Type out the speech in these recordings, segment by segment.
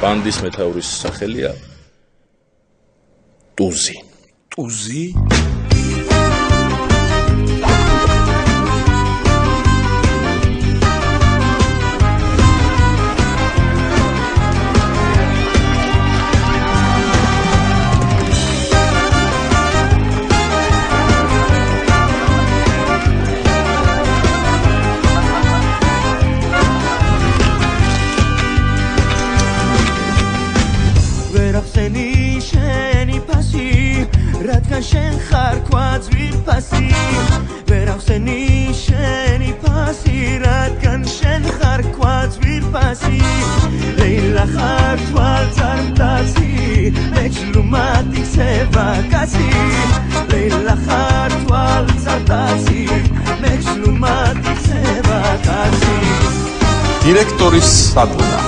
ბანდის მეთაურის სახელია ტუზი. ტუზი? შენ ხარ ქვაძვირ ფასი ვერ ახსენი შენი ფასი რადგან შენ ხარ ქვაძვირ ფასი ლეილა ხარ თვალწარმტაცი მეჩლუმატი ხება კაცი ლეილა ხარ თვალწარმტაცი მეჩლუმატი ხება კაცი დირექტორის სადგურა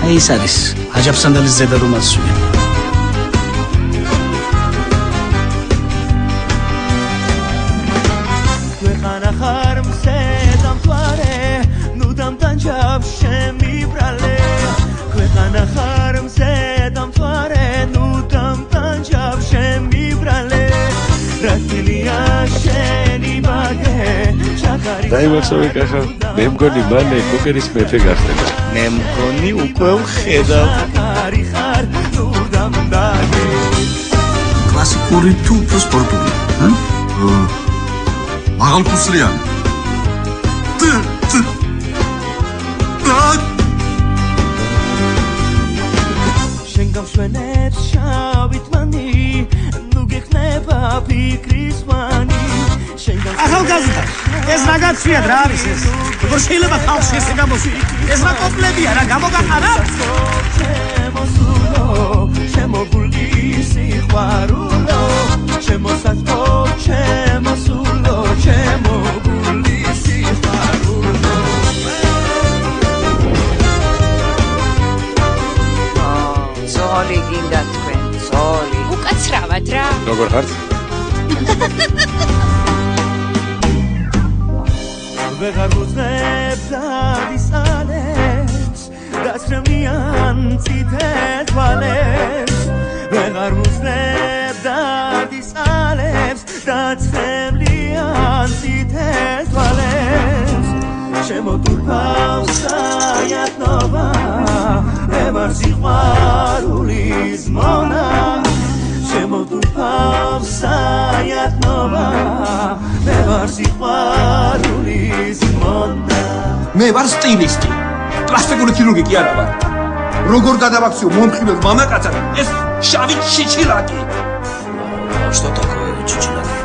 აი ეს არის აჯაფსანდალის ზედა რომანსია დაიმახსოვრე კახა მე მგონი მალე კოკერის მეფე გახდება მე მგონი უკვე ვხედავ კლასიკური თუ უფრო სპორტული მაღალხუსლიანი შენ გამშვენებს შავით მანი ნუ გეხნება ფიქრის მანი ახალგაზრდა ეს რა გაცვიათ რა არის ეს როგორ შეიძლება ხალხში ესე გამოსვი ეს რა კომპლებია რა გამოგაყარა შემოგული სიყვარულო შემოსათო შემოსულო შემოგული სიყვარულო ზოლი გინდა თქვენ ზოლი უკაცრავად რა როგორ ხართ ვეღარ უძნებ დადის ალებს გაცრემლიან წითელ თვალებს ვეღარ უძნებ დადის ალებს გაცრემლიან წითელ თვალებს შემოდურფავს საიათნობა მე ვარ სიყვარულის მონა შემოდურფავს საიათნობა მე ვარ სიყვარულის მონა მე ვარ სტილისტი პლასტიკური ქირურგი კი არა ვარ როგორ გადავაქციო მომხიბლად მამაკაცად ეს შავი ჩიჩილაკი что такое чичилаки